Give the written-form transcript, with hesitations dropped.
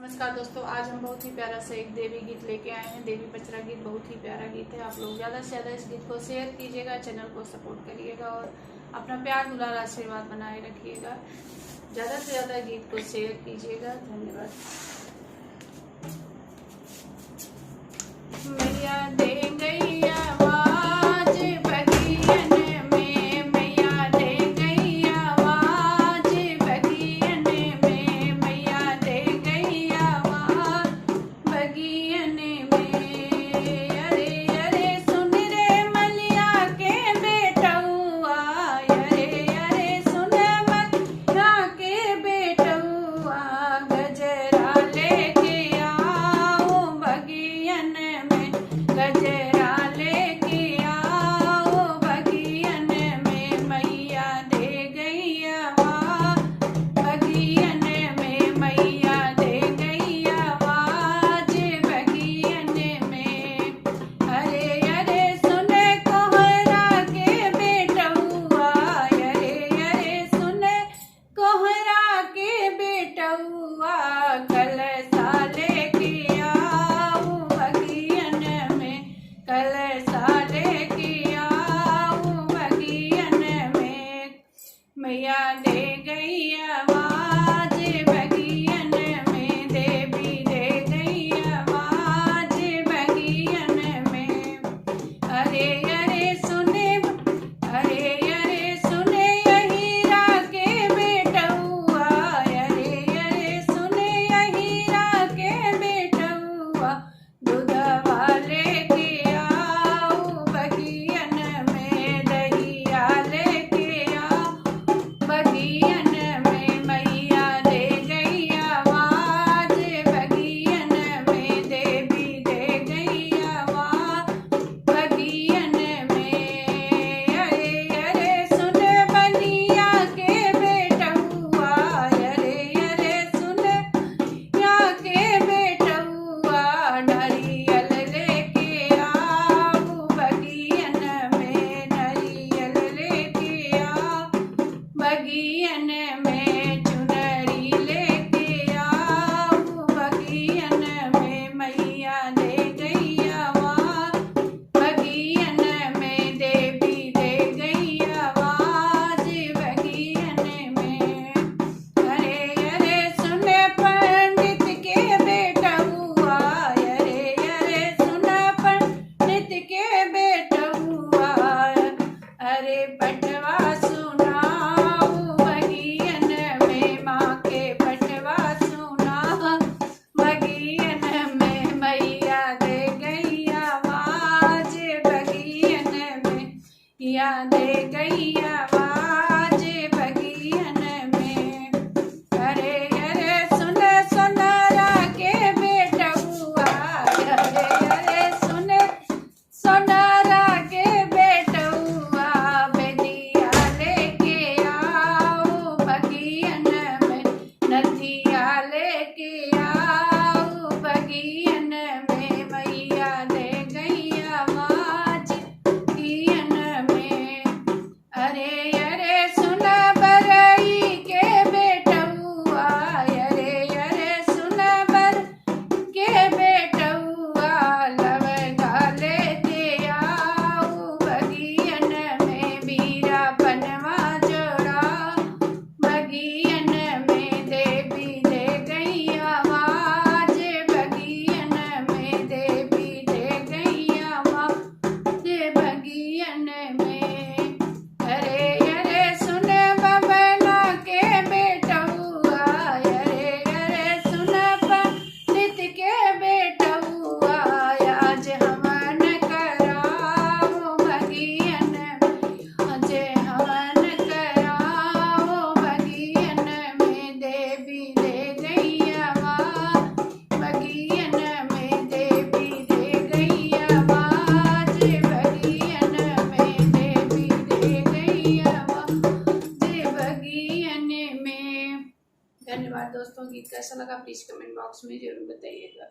नमस्कार दोस्तों, आज हम बहुत ही प्यारा सा एक देवी गीत लेके आए हैं। देवी पचरा गीत बहुत ही प्यारा गीत है। आप लोग ज़्यादा से ज़्यादा इस गीत को शेयर कीजिएगा, चैनल को सपोर्ट करिएगा और अपना प्यार दुलार आशीर्वाद बनाए रखिएगा। ज़्यादा से ज़्यादा गीत को शेयर कीजिएगा। धन्यवाद। मैया दे गई आवाज बगियन में, मैया दे गई आवाज बगियन में, मैया दे गई आवाज बगियन में। अरे अरे सुन रे मलिया के बेटौआ, अरे अरे सुन मलिया के बेटौआ, गजरा लेके आओ बगियन में, गजरा लेके आओ बगियन में, मैया दे गई आवाज बगियन में, मैया दे गई आवाज बगियन में। अरे अरे सुन कोहरा के बेटौआ, अरे अरे सुन कोहरा के बेटौआ, कलसा लेके आओ बगियन में, कलसा लेके आओ बगियन में, मैया दे गई आवाज बगियन में, देवी दे गई आवाज बगियन में। अरे अरे सुने, अरे अरे सुने हीरा के बेटौआ, अरे अरे सुने हीरा के बेटौआ, दूधवा लेके आओ बगियन में, दहिया लेके आओ बगियन में, मैया दे गई आवाज बगियन में, देवी दे गई आवाज बगियन में। अरे अरे सुन बनिया के बेटौआ, अरे अरे सुन या के बेटौआ, नारियल लेके आओ बगियन में, नारियल लेके आओ बगियन में, चुनरी लेके आओ बगियन में, मैया दे गई आवाज बगियन में, देवी दे गई आवाज बगियन में। अरे अरे सुन पंडित के बेटौआ, अरे अरे सुन पंडित के बेटौआ, अरे पटवा सुनाओ बगियन में, माँ के पटवा सुनाओ बगियन में, मैया दे गई आवाज बगियन में, या दे गई आवाज बगियन में। अरे अरे सुन सोनारा के बेटौआ, अरे अरे सुन सोनारा के बेटौआ, बेदिया लेके आओ बगियन में, नथिया लेके आओ बगियन में, मैया दे गई आवाज बगियन में। अरे अरे सुन बरई के बेटौआ, अरे अरे सुन बर के बेटौआ, लवंगा लेके आओ बगियन में, बीरा बनवा जोड़ा बगियन में, देवी दे गई आवाज बगियन में, देवी दे गई आवाज बगियन में। अरे अरे सुन बबला के बेटौआ, अरे अरे सुन पंडित के बेटौआ, आज हवन कराओ बगियन में, आज हवन कराओ बगियन में, देवी दे गई आवाज बगियन में, देवी दे गई आवाज बगियन में, देवी दे गई आवाज बगियन में। धन्यवाद दोस्तों। गीत कैसा लगा प्लीज कमेंट बॉक्स में जरूर बताइएगा।